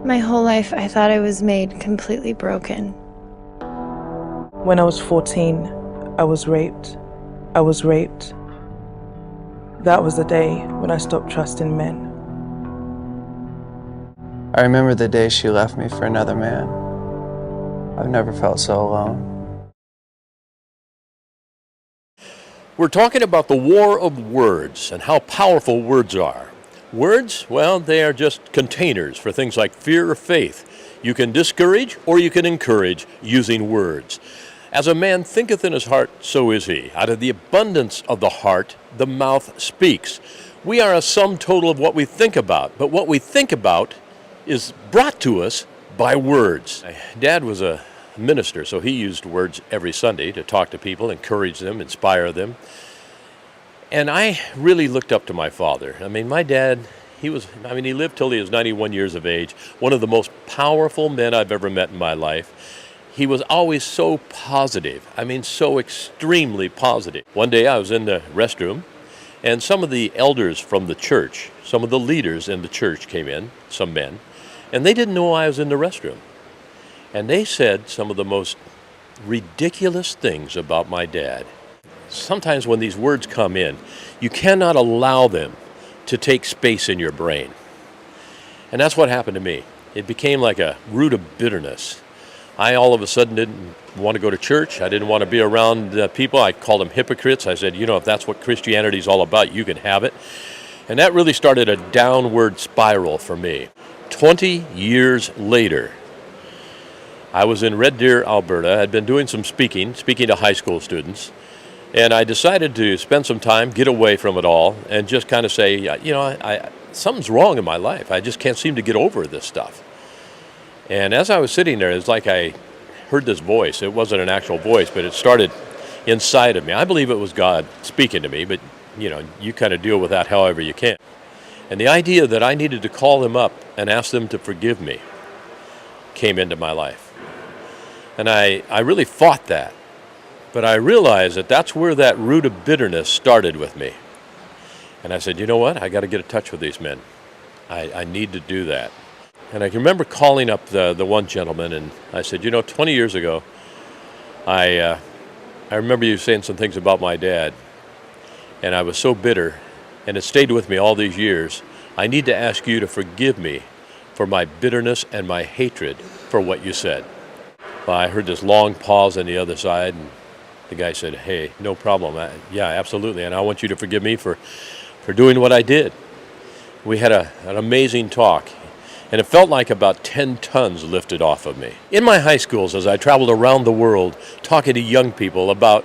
My whole life, I thought I was made completely broken. When I was 14, I was raped. I was raped. That was the day when I stopped trusting men. I remember the day she left me for another man. I've never felt so alone. We're talking about the war of words and how powerful words are. Words, well, they are just containers for things like fear or faith. You can discourage or you can encourage using words. As a man thinketh in his heart, so is he. Out of the abundance of the heart, the mouth speaks. We are a sum total of what we think about, but what we think about is brought to us by words. My dad was a minister, so he used words every Sunday to talk to people, encourage them, inspire them. And I really looked up to my father. I mean, my dad, he lived till he was 91 years of age, one of the most powerful men I've ever met in my life. He was always so positive, so extremely positive. One day I was in the restroom, and some of the elders from the church, some of the leaders in the church came in, some men, and they didn't know I was in the restroom. And they said some of the most ridiculous things about my dad. Sometimes when these words come in, you cannot allow them to take space in your brain. And that's what happened to me. It became like a root of bitterness. I all of a sudden didn't want to go to church. I didn't want to be around people. I called them hypocrites. I said, if that's what Christianity is all about, you can have it. And that really started a downward spiral for me. 20 years later, I was in Red Deer, Alberta. I'd been doing some speaking to high school students. And I decided to spend some time, get away from it all, and just kind of say, something's wrong in my life. I just can't seem to get over this stuff. And as I was sitting there, it's like I heard this voice. It wasn't an actual voice, but it started inside of me. I believe it was God speaking to me, but you kind of deal with that however you can. And the idea that I needed to call them up and ask them to forgive me came into my life. And I really fought that. But I realized that that's where that root of bitterness started with me. And I said, you know what? I got to get in touch with these men. I need to do that. And I can remember calling up the one gentleman, and I said, 20 years ago, I remember you saying some things about my dad, and I was so bitter, and it stayed with me all these years. I need to ask you to forgive me for my bitterness and my hatred for what you said. Well, I heard this long pause on the other side, and the guy said, hey, no problem. Yeah, absolutely, and I want you to forgive me for doing what I did. We had an amazing talk. And it felt like about 10 tons lifted off of me. In my high schools, as I traveled around the world talking to young people about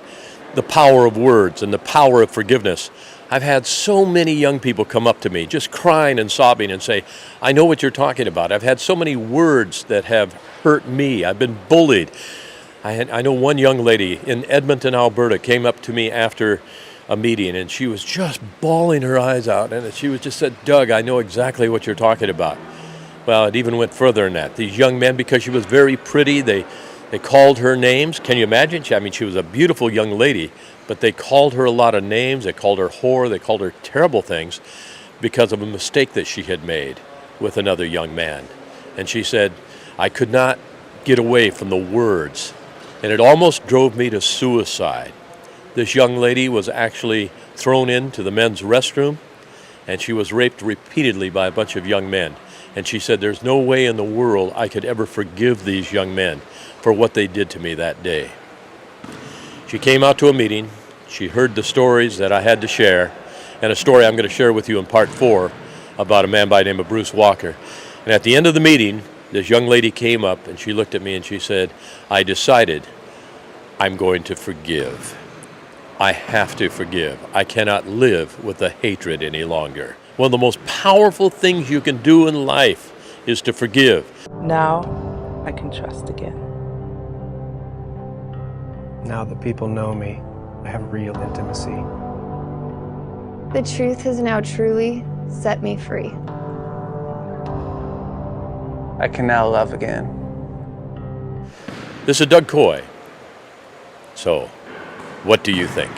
the power of words and the power of forgiveness, I've had so many young people come up to me just crying and sobbing and say, I know what you're talking about. I've had so many words that have hurt me. I've been bullied. I know one young lady in Edmonton, Alberta, came up to me after a meeting, and she was just bawling her eyes out, and she was just said, Doug, I know exactly what you're talking about. Well, it even went further than that. These young men, because she was very pretty, they called her names. Can you imagine? She was a beautiful young lady, but they called her a lot of names. They called her whore. They called her terrible things because of a mistake that she had made with another young man. And she said, I could not get away from the words, and it almost drove me to suicide. This young lady was actually thrown into the men's restroom, and she was raped repeatedly by a bunch of young men. And she said, there's no way in the world I could ever forgive these young men for what they did to me that day. She came out to a meeting. She heard the stories that I had to share, and a story I'm going to share with you in part 4 about a man by the name of Bruce Walker. And at the end of the meeting, this young lady came up and she looked at me and she said, I decided I'm going to forgive. I have to forgive. I cannot live with the hatred any longer. One of the most powerful things you can do in life is to forgive. Now I can trust again. Now that people know me, I have real intimacy. The truth has now truly set me free. I can now love again. This is Doug Coy. So, what do you think?